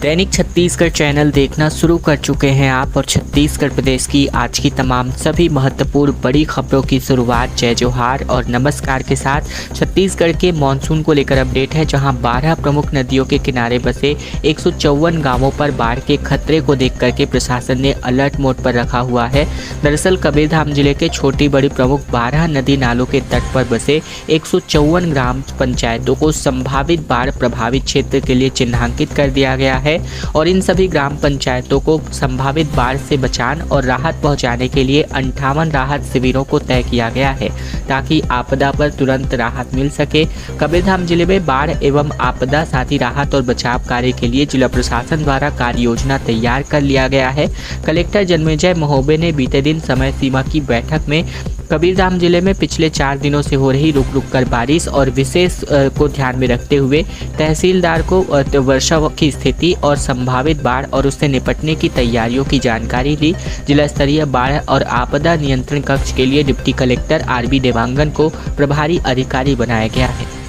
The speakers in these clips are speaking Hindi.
दैनिक छत्तीसगढ़ चैनल देखना शुरू कर चुके हैं आप और छत्तीसगढ़ प्रदेश की आज की तमाम सभी महत्वपूर्ण बड़ी खबरों की शुरुआत जय जोहार और नमस्कार के साथ छत्तीसगढ़ के मानसून को लेकर अपडेट है, जहां 12 प्रमुख नदियों के किनारे बसे 154 गांवों पर बाढ़ के खतरे को देख करके प्रशासन ने अलर्ट मोड पर रखा हुआ है। दरअसल कबीरधाम जिले के छोटी बड़ी प्रमुख 12 नदी नालों के तट पर बसे 154 ग्राम पंचायतों को संभावित बाढ़ प्रभावित क्षेत्र के लिए चिन्हांकित कर दिया गया है और इन सभी ग्राम पंचायतों को संभावित बाढ़ से बचान और राहत पहुंचाने के लिए 58 राहत शिविरों को तय किया गया है ताकि आपदा पर तुरंत राहत मिल सके। कबीरधाम जिले में बाढ़ एवं आपदा साथ ही राहत और बचाव कार्य के लिए जिला प्रशासन द्वारा कार्य योजना तैयार कर लिया गया है। कलेक्टर जन्मेजय महोबे ने बीते दिन समय सीमा की बैठक में कबीरधाम जिले में पिछले 4 दिनों से हो रही रुक रुक कर बारिश और विशेष को ध्यान में रखते हुए तहसीलदार को वर्षा की स्थिति और संभावित बाढ़ और उससे निपटने की तैयारियों की जानकारी ली। जिला स्तरीय बाढ़ और आपदा नियंत्रण कक्ष के लिए डिप्टी कलेक्टर आरबी देवांगन को प्रभारी अधिकारी बनाया गया है।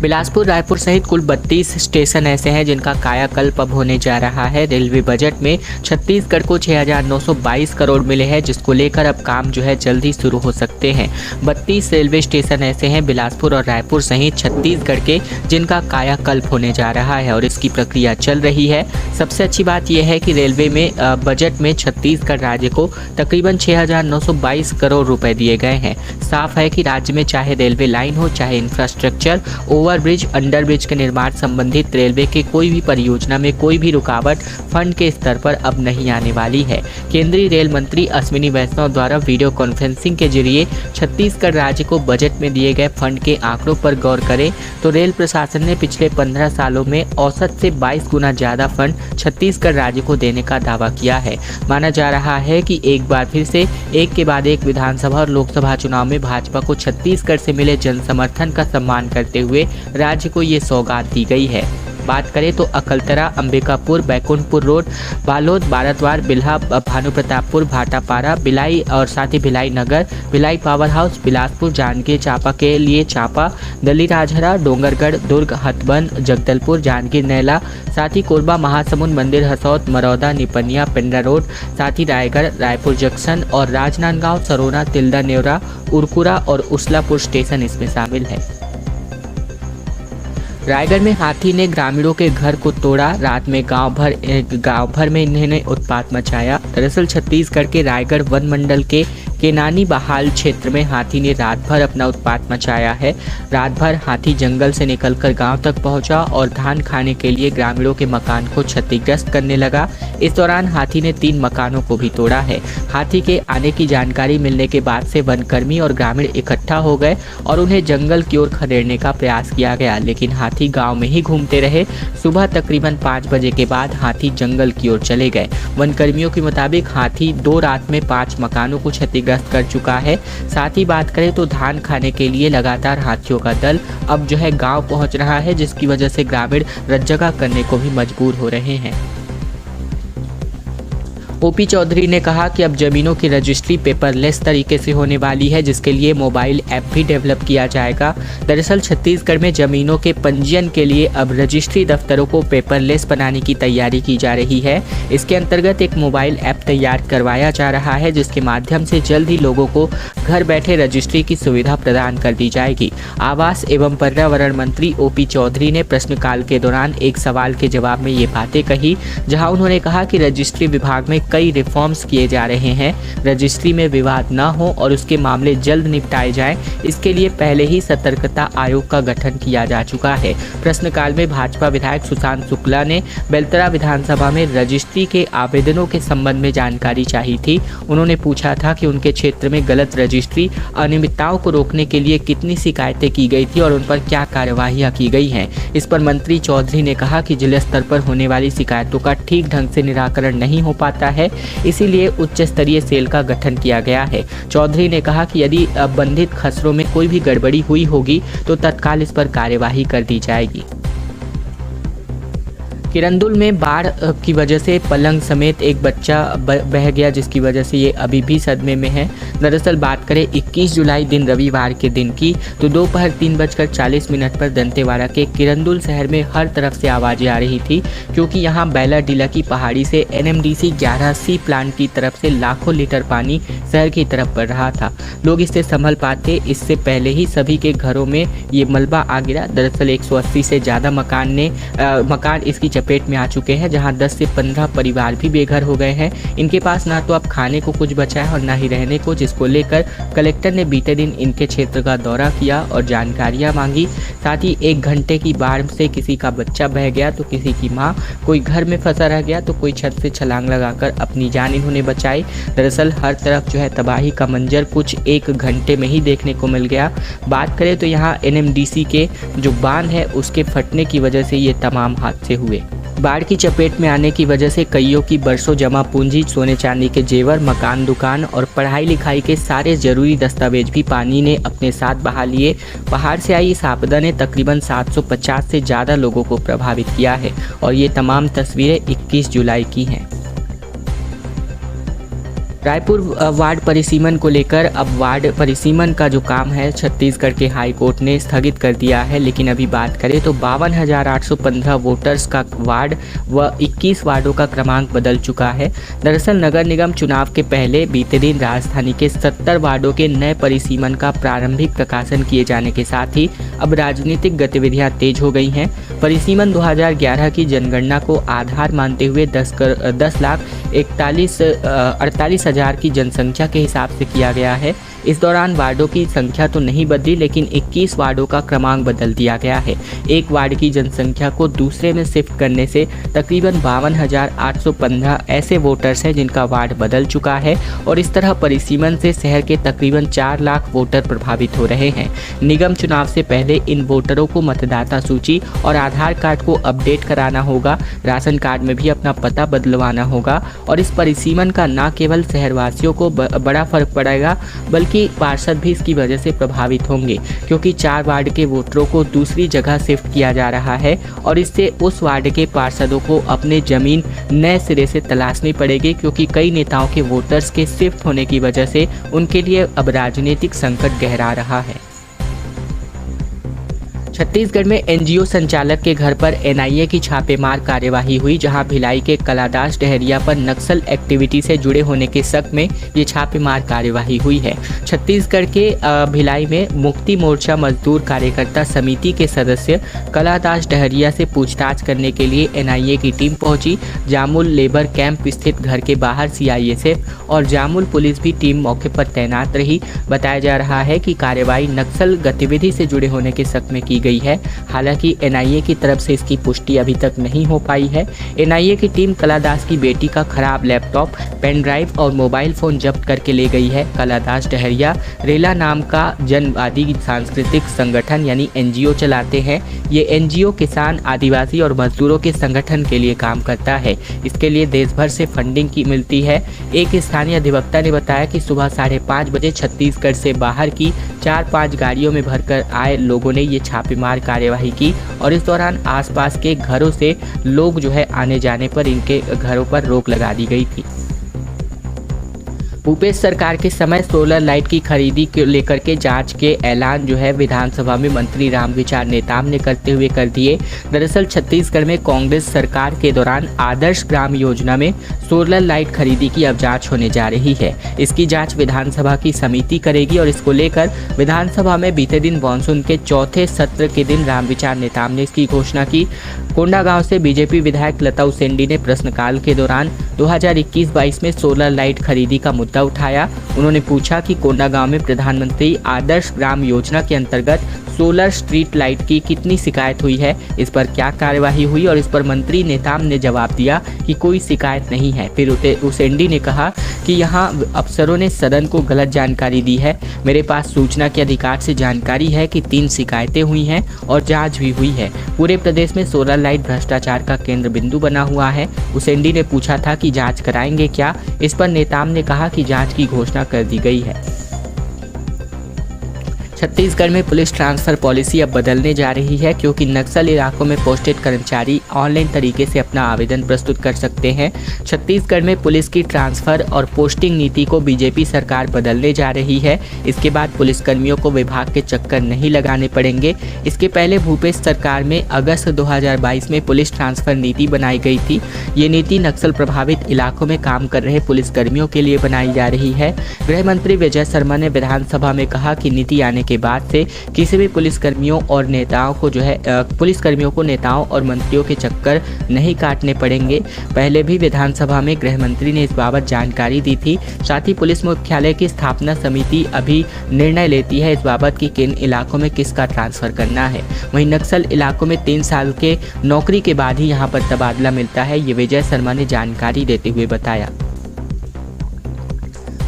बिलासपुर रायपुर सहित कुल 32 स्टेशन ऐसे हैं जिनका कायाकल्प अब होने जा रहा है। रेलवे बजट में छत्तीसगढ़ को 6,922 करोड़ मिले हैं, जिसको लेकर अब काम जो है जल्द ही शुरू हो सकते हैं। 32 रेलवे स्टेशन ऐसे हैं बिलासपुर और रायपुर सहित छत्तीसगढ़ के जिनका कायाकल्प होने जा रहा है और इसकी प्रक्रिया चल रही है। सबसे अच्छी बात यह है कि रेलवे में बजट में छत्तीसगढ़ राज्य को तकरीबन 6,922 करोड़ रुपए दिए गए हैं। साफ है कि राज्य में चाहे रेलवे लाइन हो, चाहे इंफ्रास्ट्रक्चर, ओवरब्रिज, अंडरब्रिज के निर्माण संबंधित रेलवे के कोई भी परियोजना में कोई भी रुकावट फंड के स्तर पर अब नहीं आने वाली है। केंद्रीय रेल मंत्री अश्विनी वैष्णव द्वारा वीडियो कॉन्फ्रेंसिंग के जरिए छत्तीसगढ़ राज्य को बजट में दिए गए फंड के आंकड़ों पर गौर करें तो रेल प्रशासन ने पिछले 15 सालों में औसत से 22 गुना ज्यादा फंड छत्तीसगढ़ राज्य को देने का दावा किया है। माना जा रहा है कि एक बार फिर से एक के बाद एक विधानसभा और लोकसभा चुनाव में भाजपा को छत्तीसगढ़ से मिले जन समर्थन का सम्मान करते हुए राज्य को ये सौगात दी गई है। बात करें तो अकलतरा, अंबिकापुर, बैकुंठपुर रोड, बालोद, बारतवार, बिल्हा, भानुप्रतापपुर, भाटापारा, भिलाई और साथ ही भिलाई नगर, भिलाई पावर हाउस, बिलासपुर, जांजगीर चांपा के लिए चांपा, दल्लीराजहरा, डोंगरगढ़, दुर्ग, हथबंद, जगदलपुर, जांजगीर नैला, साथ ही कोरबा, महासमुंद, मंदिर, हसौद, मरौदा, निपनिया, पेंड्रा रोड, साथ ही रायगढ़, रायपुर जंक्शन और राजनांदगांव, सरोना, तिल्दा, नेवरा, उरकुरा और उसलापुर स्टेशन इसमें शामिल है। रायगढ़ में हाथी ने ग्रामीणों के घर को तोड़ा। रात में गांव भर में इन्होंने उत्पात मचाया। दरअसल छत्तीसगढ़ के रायगढ़ वन मंडल के केनानी बहाल क्षेत्र में हाथी ने रात भर अपना उत्पात मचाया है। रात भर हाथी जंगल से निकलकर गांव तक पहुंचा और धान खाने के लिए ग्रामीणों के मकान को क्षतिग्रस्त करने लगा। इस दौरान हाथी ने 3 मकानों को भी तोड़ा है। हाथी के आने की जानकारी मिलने के बाद से वनकर्मी और ग्रामीण इकट्ठा हो गए और उन्हें जंगल की ओर खदेड़ने का प्रयास किया गया, लेकिन हाथी गांव में ही घूमते रहे। सुबह तकरीबन 5 बजे के बाद हाथी जंगल की ओर चले गए। वनकर्मियों के मुताबिक हाथी 2 रात में 5 मकानों को क्षतिग्रस्त कर चुका है। साथ ही बात करें तो धान खाने के लिए लगातार हाथियों का दल अब जो है गांव पहुंच रहा है, जिसकी वजह से ग्रामीण रज्जगा करने को भी मजबूर हो रहे हैं। ओपी चौधरी ने कहा कि अब जमीनों की रजिस्ट्री पेपरलेस तरीके से होने वाली है, जिसके लिए मोबाइल ऐप भी डेवलप किया जाएगा। दरअसल छत्तीसगढ़ में जमीनों के पंजीयन के लिए अब रजिस्ट्री दफ्तरों को पेपरलेस बनाने की तैयारी की जा रही है। इसके अंतर्गत एक मोबाइल ऐप तैयार करवाया जा रहा है, जिसके माध्यम से जल्द ही लोगों को घर बैठे रजिस्ट्री की सुविधा प्रदान कर दी जाएगी। आवास एवं पर्यावरण मंत्री ओपी चौधरी ने प्रश्नकाल के दौरान एक सवाल के जवाब में ये बातें कही, जहां उन्होंने कहा कि रजिस्ट्री विभाग में कई रिफॉर्म्स किए जा रहे हैं। रजिस्ट्री में विवाद न हो और उसके मामले जल्द निपटाए जाएं, इसके लिए पहले ही सतर्कता आयोग का गठन किया जा चुका है। प्रश्नकाल में भाजपा विधायक सुशांत शुक्ला ने बेलतरा विधानसभा में रजिस्ट्री के आवेदनों के संबंध में जानकारी चाहिए थी। उन्होंने पूछा था कि उनके क्षेत्र में गलत रजिस्ट्री अनियमितताओं को रोकने के लिए कितनी शिकायतें की गई थी और उन पर क्या कार्यवाहियां की गई हैं। इस पर मंत्री चौधरी ने कहा कि जिला स्तर पर होने वाली शिकायतों का ठीक ढंग से निराकरण नहीं हो पाता है, इसीलिए उच्च स्तरीय सेल का गठन किया गया है। चौधरी ने कहा कि यदि संबंधित खसरों में कोई भी गड़बड़ी हुई होगी तो तत्काल इस पर कार्यवाही कर दी जाएगी। किरंदुल में बाढ़ की वजह से पलंग समेत एक बच्चा बह गया, जिसकी वजह से ये अभी भी सदमे में है। दरअसल बात करें 21 जुलाई दिन रविवार के दिन की, तो दोपहर 3:40 पर दंतेवाड़ा के किरंदुल शहर में हर तरफ से आवाज़ें आ रही थी, क्योंकि यहाँ बैलाडीला की पहाड़ी से NMDC 11C प्लांट की तरफ से लाखों लीटर पानी शहर की तरफ बढ़ रहा था। लोग इससे संभल पाते इससे पहले ही सभी के घरों में ये मलबा आ गिरा। दरअसल 180 से ज़्यादा मकान इसकी चपेट में आ चुके हैं, जहां 10 से 15 परिवार भी बेघर हो गए हैं। इनके पास ना तो अब खाने को कुछ बचा है और ना ही रहने को, जिसको लेकर कलेक्टर ने बीते दिन इनके क्षेत्र का दौरा किया और जानकारियां मांगी। साथ ही 1 घंटे की बाढ़ से किसी का बच्चा बह गया तो किसी की मां, कोई घर में फंसा रह गया तो कोई छत से छलांग लगाकर अपनी जान इन्होंने बचाई। दरअसल हर तरफ जो है तबाही का मंजर कुछ 1 घंटे में ही देखने को मिल गया। बात करें तो यहाँ NMDC के जो बांध है उसके फटने की वजह से ये तमाम हादसे हुए। बाढ़ की चपेट में आने की वजह से कईयों की बरसों जमा पूंजी, सोने चांदी के जेवर, मकान, दुकान और पढ़ाई लिखाई के सारे जरूरी दस्तावेज भी पानी ने अपने साथ बहा लिए। पहाड़ से आई इस आपदा ने तकरीबन 750 से ज़्यादा लोगों को प्रभावित किया है और ये तमाम तस्वीरें 21 जुलाई की हैं। रायपुर वार्ड परिसीमन को लेकर अब वार्ड परिसीमन का जो काम है छत्तीसगढ़ के हाई कोर्ट ने स्थगित कर दिया है। लेकिन अभी बात करें तो 52,815 वोटर्स का वार्ड व 21 वार्डों का क्रमांक बदल चुका है। दरअसल नगर निगम चुनाव के पहले बीते दिन राजधानी के 70 वार्डों के नए परिसीमन का प्रारंभिक प्रकाशन किए जाने के साथ ही अब राजनीतिक गतिविधियां तेज हो गई हैं। परिसीमन 2011 की जनगणना को आधार मानते हुए 10,48,000 की जनसंख्या के हिसाब से किया गया है। इस दौरान वार्डों की संख्या तो नहीं बदली, लेकिन 21 वार्डों का क्रमांक बदल दिया गया है। एक वार्ड की जनसंख्या को दूसरे में शिफ्ट करने से तकरीबन 52,815 ऐसे वोटर्स हैं जिनका वार्ड बदल चुका है और इस तरह परिसीमन से शहर के तकरीबन 4 लाख वोटर प्रभावित हो रहे हैं। निगम चुनाव से पहले इन वोटरों को मतदाता सूची और आधार कार्ड को अपडेट कराना होगा, राशन कार्ड में भी अपना पता बदलवाना होगा और इस परिसीमन का न केवल शहरवासियों को बड़ा फर्क पड़ेगा बल्कि पार्षद भी इसकी वजह से प्रभावित होंगे, क्योंकि 4 वार्ड के वोटरों को दूसरी जगह शिफ्ट किया जा रहा है और इससे उस वार्ड के पार्षदों को अपने जमीन नए सिरे से तलाशनी पड़ेगी, क्योंकि कई नेताओं के वोटर्स के शिफ्ट होने की वजह से उनके लिए अब राजनीतिक संकट गहरा रहा है। छत्तीसगढ़ में NGO संचालक के घर पर NIA की छापेमार कार्यवाही हुई, जहां भिलाई के कलादास डहरिया पर नक्सल एक्टिविटी से जुड़े होने के शक में ये छापेमार कार्यवाही हुई है। छत्तीसगढ़ के भिलाई में मुक्ति मोर्चा मजदूर कार्यकर्ता समिति के सदस्य कलादास डहरिया से पूछताछ करने के लिए NIA की टीम पहुंची। जामुल लेबर कैंप स्थित घर के बाहर CISF और जामुल पुलिस भी टीम मौके पर तैनात रही। बताया जा रहा है कि कार्रवाई नक्सल गतिविधि से जुड़े होने के शक में की गई है। हालांकि NIA की तरफ से इसकी पुष्टि अभी तक नहीं हो पाई है। NIA की टीम कलादास की बेटी का खराब लैपटॉप, पेन ड्राइव और मोबाइल फोन जब्त करके ले गई है। कलादास डहरिया रेला नाम का जनवादी सांस्कृतिक संगठन यानी NGO चलाते हैं। ये NGO किसान, आदिवासी और मजदूरों के संगठन के लिए काम करता है। इसके लिए देश भर से फंडिंग की मिलती है। एक स्थानीय अधिवक्ता ने बताया कि सुबह 5:30 बजे छत्तीसगढ़ से बाहर की 4-5 गाड़ियों में भरकर आए लोगों ने ये छापेमार कार्यवाही की और इस दौरान आसपास के घरों से लोग जो है आने जाने पर इनके घरों पर रोक लगा दी गई थी। भूपेश सरकार के समय सोलर लाइट की खरीदी को लेकर के जांच के ऐलान जो है विधानसभा में मंत्री रामविचार नेताम ने करते हुए कर दिए। दरअसल छत्तीसगढ़ में कांग्रेस सरकार के दौरान आदर्श ग्राम योजना में सोलर लाइट खरीदी की अब जांच होने जा रही है। इसकी जांच विधानसभा की समिति करेगी और इसको लेकर विधानसभा में बीते दिन मानसून के चौथे सत्र के दिन रामविचार नेताम ने इसकी घोषणा की। कोंडागांव से बीजेपी विधायक लता उसेंडी ने प्रश्नकाल के दौरान 2021-22 में सोलर लाइट खरीदी का मुद्दा उठाया। उन्होंने पूछा कि कोंडागांव में प्रधानमंत्री आदर्श ग्राम योजना के अंतर्गत सोलर स्ट्रीट लाइट की कितनी शिकायत हुई है, इस पर क्या कार्यवाही हुई और इस पर मंत्री नेताम ने जवाब दिया कि कोई शिकायत नहीं है। फिर उसेंडी ने कहा कि यहाँ अफसरों ने सदन को गलत जानकारी दी है। मेरे पास सूचना के अधिकार से जानकारी है कि 3 शिकायतें हुई हैं और जांच भी हुई है। पूरे प्रदेश में सोलर लाइट भ्रष्टाचार का केंद्र बिंदु बना हुआ है। उसेंडी ने पूछा था कि जांच कराएंगे क्या, इस पर नेताम ने कहा कि जांच की घोषणा कर दी गई है। छत्तीसगढ़ में पुलिस ट्रांसफर पॉलिसी अब बदलने जा रही है, क्योंकि नक्सल इलाकों में पोस्टेड कर्मचारी ऑनलाइन तरीके से अपना आवेदन प्रस्तुत कर सकते हैं। छत्तीसगढ़ में पुलिस की ट्रांसफर और पोस्टिंग नीति को बीजेपी सरकार बदलने जा रही है। इसके बाद पुलिसकर्मियों को विभाग के चक्कर नहीं लगाने पड़ेंगे। इसके पहले भूपेश सरकार में अगस्त 2022 में पुलिस ट्रांसफर नीति बनाई गई थी। ये नीति नक्सल प्रभावित इलाकों में काम कर रहे पुलिसकर्मियों के लिए बनाई जा रही है। गृह मंत्री विजय शर्मा ने विधानसभा में कहा कि नीति आने के बाद से किसी भी पुलिसकर्मियों को नेताओं और मंत्रियों के चक्कर नहीं काटने पड़ेंगे। पहले भी विधानसभा में गृह मंत्री ने इस बाबत जानकारी दी थी। साथ ही पुलिस मुख्यालय की स्थापना समिति अभी निर्णय लेती है इस बाबत कि किन इलाकों में किसका ट्रांसफर करना है। वहीं नक्सल इलाकों में 3 साल के नौकरी के बाद ही यहां पर तबादला मिलता है, ये विजय शर्मा ने जानकारी देते हुए बताया।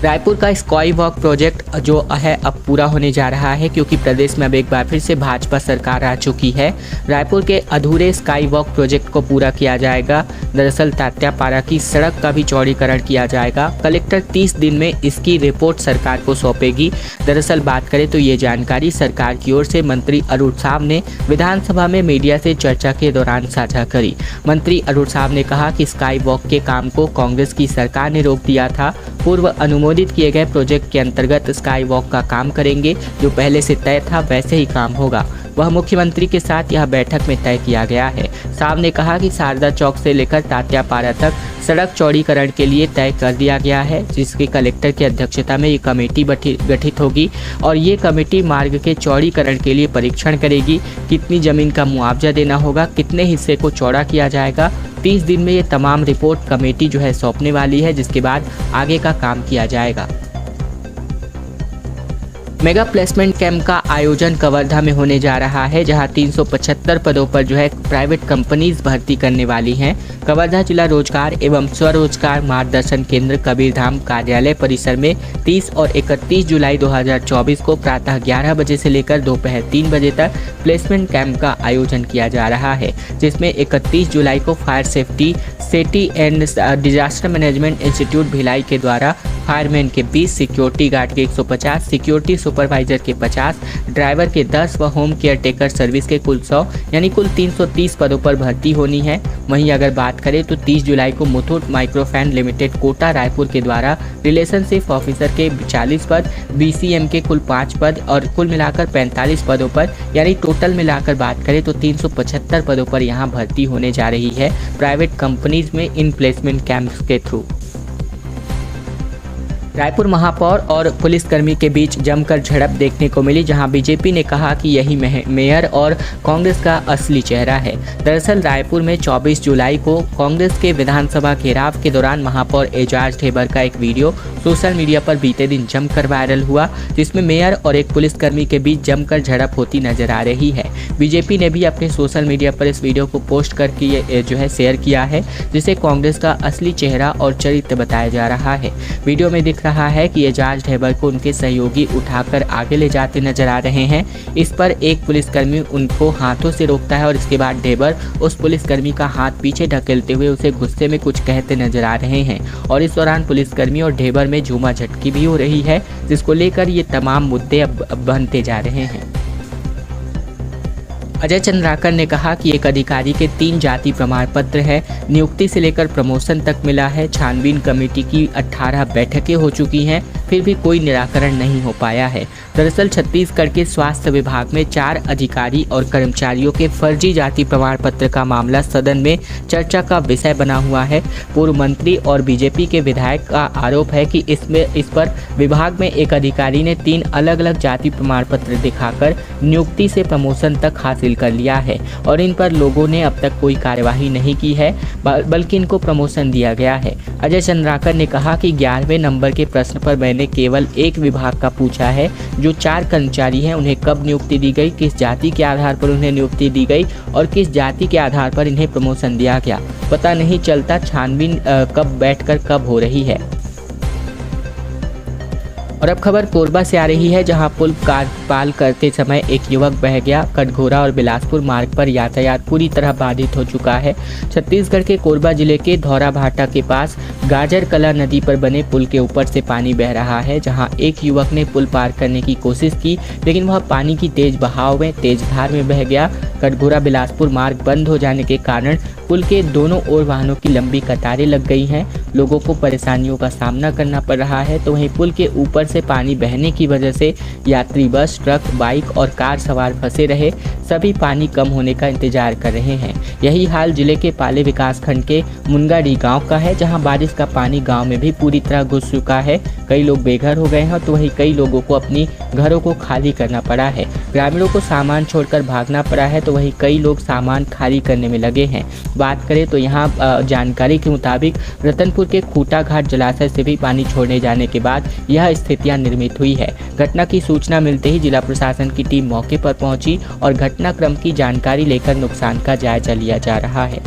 रायपुर का स्काई वॉक प्रोजेक्ट जो है अब पूरा होने जा रहा है, क्योंकि प्रदेश में अब एक बार फिर से भाजपा सरकार आ चुकी है। रायपुर के अधूरे स्काई वॉक प्रोजेक्ट को पूरा किया जाएगा। दरअसल तात्यापारा की सड़क का भी चौड़ीकरण किया जाएगा। कलेक्टर 30 दिन में इसकी रिपोर्ट सरकार को सौंपेगी। दरअसल बात करें तो ये जानकारी सरकार की ओर से मंत्री अरुण साव ने विधानसभा में मीडिया से चर्चा के दौरान साझा करी। मंत्री अरुण साव ने कहा कि स्काई वॉक के काम को कांग्रेस की सरकार ने रोक दिया था। पूर्व अनुमोदित किए गए प्रोजेक्ट के अंतर्गत स्काई वॉक का काम करेंगे। जो पहले से तय था वैसे ही काम होगा। वह मुख्यमंत्री के साथ यह बैठक में तय किया गया है। साहब ने कहा कि शारदा चौक से लेकर तात्यापारा तक सड़क चौड़ीकरण के लिए तय कर दिया गया है, जिसकी कलेक्टर की अध्यक्षता में ये कमेटी गठित होगी और ये कमेटी मार्ग के चौड़ीकरण के लिए परीक्षण करेगी। कितनी जमीन का मुआवजा देना होगा, कितने हिस्से को चौड़ा किया जाएगा। 30 दिन में ये तमाम रिपोर्ट कमेटी जो है सौंपने वाली है, जिसके बाद आगे का काम किया जाएगा। मेगा प्लेसमेंट कैंप का आयोजन कवर्धा में होने जा रहा है, जहां 375 पदों पर जो है प्राइवेट कंपनीज भर्ती करने वाली हैं। कवर्धा जिला रोजगार एवं स्वरोजगार मार्गदर्शन केंद्र कबीरधाम कार्यालय परिसर में 30 और 31 जुलाई 2024 को प्रातः 11 बजे से लेकर दोपहर 3 बजे तक प्लेसमेंट कैंप का आयोजन किया जा रहा है, जिसमें 31 जुलाई को fire safety and disaster management institute Bhilai के द्वारा फायरमैन के 20, सिक्योरिटी गार्ड के 150, सिक्योरिटी सुपरवाइजर के 50, ड्राइवर के 10 व होम केयर टेकर सर्विस के कुल 100 यानी कुल 330 पदों पर भर्ती होनी है। वहीं अगर बात करें तो 30 जुलाई को मुथूट माइक्रोफाइन लिमिटेड कोटा रायपुर के द्वारा रिलेशनशिप ऑफिसर के 40 पद, BCM के कुल 5 पद और कुल मिलाकर 45 पदों पर यानी टोटल मिलाकर बात करें तो 375 पदों पर यहां भर्ती होने जा रही है प्राइवेट कंपनीज में इन प्लेसमेंट कैंप्स के थ्रू। रायपुर महापौर और पुलिसकर्मी के बीच जमकर झड़प देखने को मिली, जहां बीजेपी ने कहा कि यही मेयर और कांग्रेस का असली चेहरा है। दरअसल रायपुर में 24 जुलाई को कांग्रेस के विधानसभा घेराव के दौरान महापौर एजाज ढेबर का एक वीडियो सोशल मीडिया पर बीते दिन जमकर वायरल हुआ, जिसमें मेयर और एक पुलिसकर्मी के बीच जमकर झड़प होती नजर आ रही है। बीजेपी ने भी अपने सोशल मीडिया पर इस वीडियो को पोस्ट करके जो है शेयर किया है, जिसे कांग्रेस का असली चेहरा और चरित्र बताया जा रहा है। वीडियो में दिख रहा है कि एजाज ढेबर को उनके सहयोगी उठाकर आगे ले जाते नजर आ रहे हैं। इस पर एक पुलिसकर्मी उनको हाथों से रोकता है और इसके बाद ढेबर उस पुलिसकर्मी का हाथ पीछे ढकेलते हुए उसे गुस्से में कुछ कहते नजर आ रहे हैं और इस दौरान पुलिसकर्मी और ढेबर में झूमा झटकी भी हो रही है, जिसको लेकर ये तमाम मुद्दे अब बनते जा रहे हैं। अजय चंद्राकर ने कहा कि एक अधिकारी के 3 जाति प्रमाण पत्र है, नियुक्ति से लेकर प्रमोशन तक मिला है। छानबीन कमेटी की 18 बैठकें हो चुकी हैं, फिर भी कोई निराकरण नहीं हो पाया है। दरअसल छत्तीसगढ़ के स्वास्थ्य विभाग में 4 अधिकारी और कर्मचारियों के फर्जी जाति प्रमाण पत्र का मामला सदन में चर्चा का विषय बना हुआ है। पूर्व मंत्री और बीजेपी के विधायक का आरोप है कि इस पर विभाग में एक अधिकारी ने 3 अलग अलग जाति प्रमाण पत्र दिखाकर नियुक्ति से प्रमोशन तक हासिल कर लिया है और इन पर लोगों ने अब तक कोई कार्यवाही नहीं की है, बल्कि इनको प्रमोशन दिया गया है। अजय चंद्राकर ने कहा कि 11वें नंबर के प्रश्न पर मैंने केवल एक विभाग का पूछा है, जो 4 कर्मचारी हैं उन्हें कब नियुक्ति दी गई, किस जाति के आधार पर उन्हें नियुक्ति दी गई और किस जाति के आधार पर इन्हें प्रमोशन दिया गया। पता नहीं चलता छानबीन कब बैठकर कब हो रही है। और अब खबर कोरबा से आ रही है, जहां पुल पार करते समय एक युवक बह गया। कटघोरा और बिलासपुर मार्ग पर यातायात पूरी तरह बाधित हो चुका है। छत्तीसगढ़ के कोरबा जिले के धौरा भाटा के पास गाजर कला नदी पर बने पुल के ऊपर से पानी बह रहा है, जहां एक युवक ने पुल पार करने की कोशिश की, लेकिन वह पानी की तेज बहाव में तेज धार में बह गया। कटघोरा बिलासपुर मार्ग बंद हो जाने के कारण पुल के दोनों ओर वाहनों की लंबी कतारें लग गई हैं। लोगों को परेशानियों का सामना करना पड़ रहा है। तो वहीं पुल के ऊपर से पानी बहने की वजह से यात्री बस, ट्रक, बाइक और कार सवार फंसे रहे। सभी पानी कम होने का इंतजार कर रहे हैं। यही हाल जिले के पाले विकासखंड के मुनगाडी गांव का है, जहां बारिश का पानी गांव में भी पूरी तरह घुस चुका है। कई लोग बेघर हो गए हैं, तो वहीं कई लोगों को अपनी घरों को खाली करना पड़ा है। ग्रामीणों को सामान छोड़कर भागना पड़ा है, तो वहीं कई लोग सामान खाली करने में लगे हैं। बात करें तो यहाँ जानकारी के मुताबिक रतनपुर के खूटा घाट जलाशय से भी पानी छोड़ने जाने के बाद यह स्थितियां निर्मित हुई है। घटना की सूचना मिलते ही जिला प्रशासन की टीम मौके पर पहुंची और घटनाक्रम की जानकारी लेकर नुकसान का जायजा लिया जा रहा है।